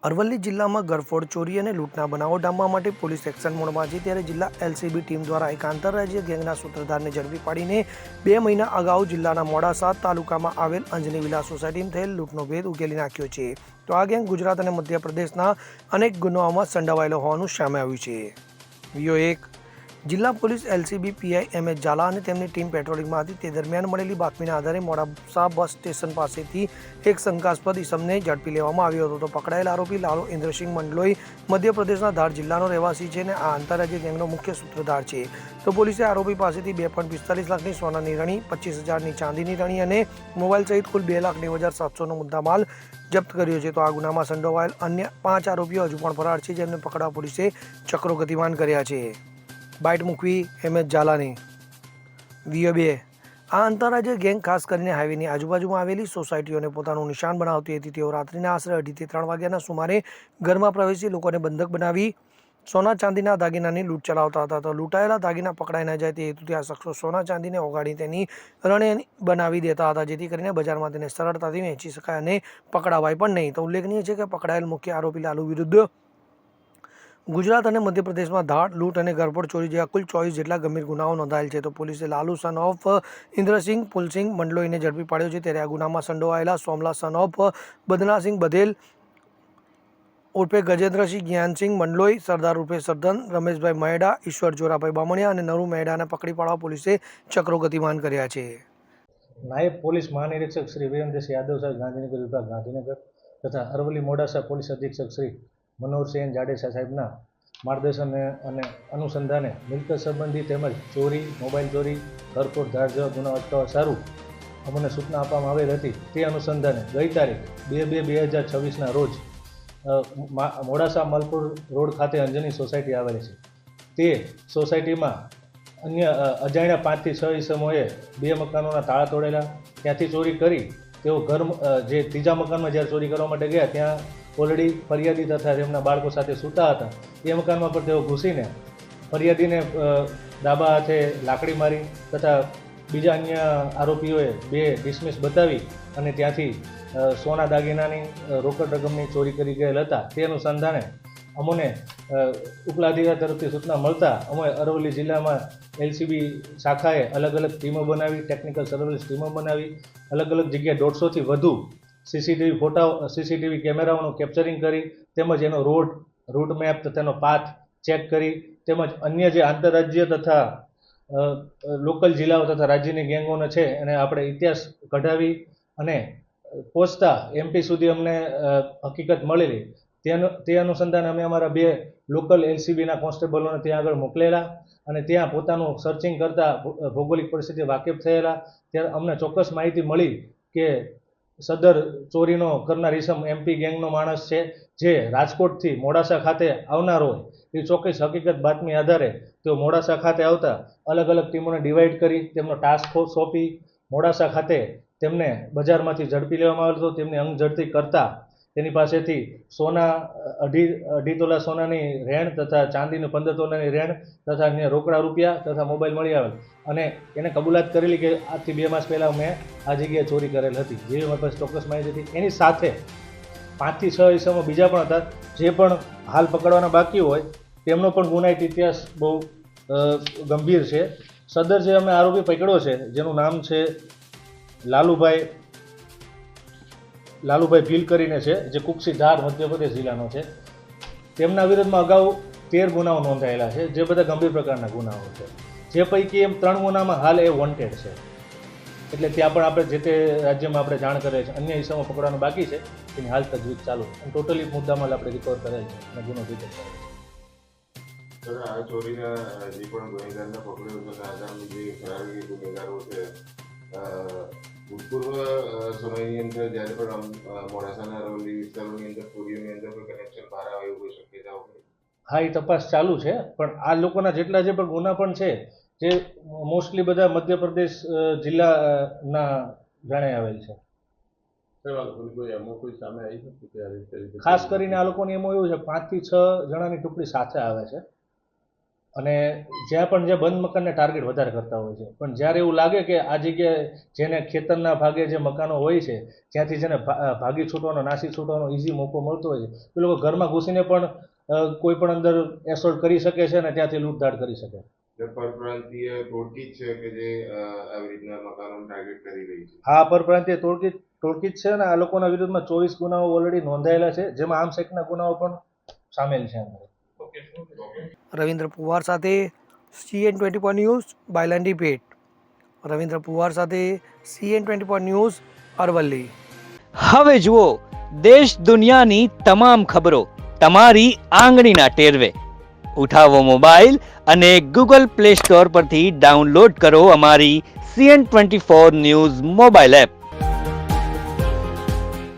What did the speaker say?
અરવલ્લી જિલ્લામાં ગરફોડ ચોરી અને લૂંટના બનાવો ડામવા માટે પોલીસ એક્શન મોડમાં છે, ત્યારે જિલ્લા એલસીબી ટીમ દ્વારા એક આંતરરાજ્ય ગેંગના સૂત્રધારને ઝડપી પાડીને 2 મહિના અગાઉ જિલ્લાના મોડાસા તાલુકામાં આવેલ અંજની વિલા સોસાયટીમાં થયેલ લૂંટનો ભેદ ઉકેલી નાખ્યો છે. તો આ ગેંગ ગુજરાત અને મધ્યપ્રદેશના અનેક ગુનાઓમાં સંડોવાયેલો હોવાનું સામે આવ્યું છે. વિયો 1 જિલ્લા પોલીસ એલસીબી પીઆઈ એમ.એચ. ઝાલા અને તેમની ટીમ પેટ્રોલિંગમાં હતી. તે દરમિયાન મળેલી બાતમીના આધારે મોડાસા બસ સ્ટેશન પાસેથી એક શંકાસ્પદ ઇસમને ઝડપી લેવામાં આવ્યો હતો. તો પકડાયેલ આરોપી લાલુ ઇન્દ્રસિંહ મંડલોઈ મધ્યપ્રદેશના ધાર જિલ્લાનો રહેવાસી છે અને આ આંતરરાજ્ય ગેંગનો મુખ્ય સૂત્રધાર છે. તો પોલીસે આરોપી પાસેથી 2.45 લાખની સોનાની રણી, 25,000ની ચાંદીની રણી અને મોબાઈલ સહિત કુલ 2,90,700નો મુદ્દામાલ જપ્ત કર્યો છે. તો આ ગુનામાં સંડોવાયેલ અન્ય 5 આરોપીઓ હજુ પણ ફરાર છે, જેમને પકડવા પોલીસે ચક્રો ગતિમાન કર્યા છે. બાઇટ મૂકવી એમ.એચ. ઝાલાની. વિયો 2 આ આંતરરાજ્ય ગેંગ ખાસ કરીને હાઈવેની આજુબાજુમાં આવેલી સોસાયટીઓને પોતાનું નિશાન બનાવતી હતી. તેઓ રાત્રિના આશરે 2:30 થી 3 વાગ્યાના સુમારે ઘરમાં પ્રવેશી લોકોને બંધક બનાવી સોના ચાંદીના દાગીનાની લૂંટ ચલાવતા હતા. તો લૂંટાયેલા દાગીના પકડાઈ ન જાય તે હેતુથી આ શખ્સો સોના ચાંદીને ઓગાળી તેની રણે બનાવી દેતા હતા, જેથી કરીને બજારમાં તેને સરળતાથી વેચી શકાય અને પકડાવાય પણ નહીં. તો ઉલ્લેખનીય છે કે પકડાયેલ મુખ્ય આરોપી લાલુ વિરુદ્ધ ગુજરાત અને મધ્યપ્રદેશમાં ધાડ, લૂંટ અને ગરફોડ ચોરી જેવા કુલ 24 જેટલા ગંભીર ગુનાઓ નોંધાયેલ છે. તો પોલીસે લાલુ સન ઓફ ઇન્દ્રસિંહ પુલસિંહ મંડલોઈને ઝડપી પાડ્યો છે. ત્યારે આ ગુનામાં સંડોવાયેલા સોમલા સન ઓફ બદનાસિંહ બધેલ ઉર્ફે ગજેન્દ્રસિંહ જ્ઞાનસિંહ મંડલોઈ, સરદાર ઉર્ફે સરધન, રમેશભાઈ મહેડા, ઈશ્વર જોરાભાઈ બામણિયા અને નરુ મહેડાને પકડી પાડવા પોલીસે ચક્રો ગતિમાન કર્યા છે. નાયબ પોલીસ મહાનિરીક્ષક શ્રી વીરેન્દ્રસિંહ યાદવ સાહેબ, ગાંધીનગર વિભાગ ગાંધીનગર તથા અરવલ્લી મોડાસા પોલીસ અધિક્ષક શ્રી મનોહરસિંહ જાડેજા સાહેબના માર્ગદર્શન અને અનુસંધાને મિલકત સંબંધી તેમજ ચોરી, મોબાઈલ ચોરી, ઘરફોડ, ધાડ જેવા ગુનાઓ અટકાવવા સારું અમને સૂચના આપવામાં આવેલ હતી. તે અનુસંધાને ગઈ તારીખ 2/2/2026ના રોજ મોડાસા મલપુર રોડ ખાતે અંજની સોસાયટી આવેલી છે. તે સોસાયટીમાં અન્ય અજાણ્યા 5 થી 6 ઈસમોએ 2 મકાનોના તાળા તોડેલા, ત્યાંથી ચોરી કરી તેઓ જે ત્રીજા મકાનમાં જ્યારે ચોરી કરવા માટે ગયા ત્યાં ઓલરેડી ફરિયાદી તથા તેમના બાળકો સાથે સૂતા હતા. એ મકાનમાં પણ તેઓ ઘૂસીને ફરિયાદીને ડાબા હાથે લાકડી મારી તથા બીજા અન્ય આરોપીઓએ 2 ડિસમિસ બતાવી અને ત્યાંથી સોના દાગીનાની રોકડ રકમની ચોરી કરી ગયેલ હતા. તે અનુસંધાને અમોને ઉપલા અધિકારી તરફથી સૂચના મળતા અમે અરવલ્લી જિલ્લામાં એલસીબી શાખાએ અલગ અલગ ટીમો બનાવી, ટેકનિકલ સર્વેલન્સ ટીમો બનાવી, અલગ અલગ જગ્યાએ 150થી વધુ સીસીટીવી કેમેરાઓનું કેપ્ચરિંગ કરી તેમજ એનો રૂટ મેપ તથા તેનો પાથ ચેક કરી તેમજ અન્ય જે આંતરરાજ્ય તથા લોકલ જિલ્લાઓ તથા રાજ્યની ગેંગોને છે એને આપણે ઇતિહાસ કઢાવી અને પહોંચતા એમપી સુધી અમને હકીકત મળેલી. તે અનુસંધાને અમે અમારા 2 લોકલ એલસીબીના કોન્સ્ટેબલોને ત્યાં આગળ મોકલેલા અને ત્યાં પોતાનું સર્ચિંગ કરતા ભૌગોલિક પરિસ્થિતિ વાકેફ થયેલા. ત્યારે અમને ચોક્કસ માહિતી મળી કે સદર ચોરીનો કરનાર ઈસમ એમપી ગેંગનો માણસ છે, જે રાજકોટથી મોડાસા ખાતે આવનાર હોય. એ ચોક્કસ હકીકત બાતમી આધારે તેઓ મોડાસા ખાતે આવતા અલગ અલગ ટીમોને ડિવાઈડ કરી તેમનો ટાસ્ક ફોર્સ સોંપી મોડાસા ખાતે તેમને બજારમાંથી ઝડપી લેવામાં આવેલ હતો. તેમની અંગ ઝડપી કરતા તેની પાસેથી સોના અઢી તોલા સોનાની રેણ તથા ચાંદીની 15 તોલાની રેણ તથા અન્ય રોકડા રૂપિયા તથા મોબાઈલ મળી આવેલ અને એને કબૂલાત કરેલી કે આજથી 2 માસ પહેલાં મેં આ જગ્યાએ ચોરી કરેલ હતી, જેવી મારી પાસે ચોક્કસ માહિતી હતી. એની સાથે 5 થી 6 ઈસમો બીજા પણ હતા, જે પણ હાલ પકડવાના બાકી હોય તેમનો પણ ગુનાહિત ઇતિહાસ બહુ ગંભીર છે. સદર જે અમે આરોપી પકડ્યો છે, જેનું નામ છે લાલુભાઈ ભીલ કરીને છે, જે કુક્ષી ધાર મધ્યપ્રદેશ જિલ્લાનો છે. તેમના વિરુદ્ધમાં અગાઉ 13 ગુનાઓ નોંધાયેલા છે, જે બધા ગંભીર પ્રકારના ગુનાઓ છે. જે પૈકી એમ 3 ગુનામાં હાલ એ વોન્ટેડ છે. એટલે ત્યાં પણ આપણે જે તે રાજ્યમાં આપણે જાણ કરેલ છે. અન્ય હિસ્સામાં પકડવાનું બાકી છે, એની હાલ તજવીજ ચાલુ અને ટોટલી મુદ્દામાલ આપણે રિકવર કરેલ છે અને ગુનો ડિટેક્ટ કરેલ છે. સર, આ ચોરીના જે પણ ગુનેગારને પકડ્યો છે, આગામી જે ફરારી ગુનેગારો છે, ભૂતપૂર્વ સમયની અંદર જ્યારે પણ મોડાસાના અરવલ્લી વિસ્તારોની અંદર ચોરીઓની અંદર કોઈ કનેક્શન બહાર આવે એવું કોઈ શક્યતાઓ ખરી? હા, એ તપાસ ચાલુ છે, પણ આ લોકોના જેટલા જે પણ ગુના પણ છે, જે મોસ્ટલી બધા મધ્યપ્રદેશ જિલ્લાના જાણે આવેલ છે. ખાસ કરીને આ લોકોની એમાં એવું છે 5 થી 6 જણાની ટુકડી સાથે આવે છે અને જ્યાં પણ જે બંધ મકાનને ટાર્ગેટ વધારે કરતા હોય છે. પણ જ્યારે એવું લાગે કે આ જગ્યાએ જેને ખેતરના ભાગે જે મકાનો હોય છે જ્યાંથી જેને ભાગી છૂટવાનો નાસી છૂટવાનો ઇઝી મોકો મળતો હોય છે એ લોકો ઘરમાં ઘૂસીને પણ કોઈ પણ અંદર એસોલ્ટ કરી શકે છે અને ત્યાંથી લૂંટધાડ કરી શકે. પરપ્રાંતીય ટોળકી જ છે કે જે આવી રીતના મકાનો ટાર્ગેટ કરી રહી છે. હા, પરપ્રાંતીય ટોળકી જ છે અને આ લોકોના વિરુદ્ધમાં 24 ગુનાઓ ઓલરેડી નોંધાયેલા છે, જેમાં આર્મ્સ એક્ટના ગુનાઓ પણ સામેલ છે. રવિન્દ્ર પુવાર સાથે CN24 ન્યૂઝ બાયલાંડી પેટ. રવિન્દ્ર પુવાર સાથે CN24 ન્યૂઝ અરવલ્લી. હવે જુઓ દેશ દુનિયાની તમામ ખબરો તમારી આંગળીના ટેરવે. ઉઠાવો મોબાઈલ અને ગૂગલ પ્લે સ્ટોર પરથી ડાઉનલોડ કરો અમારી CN24 ન્યૂઝ મોબાઈલ એપ.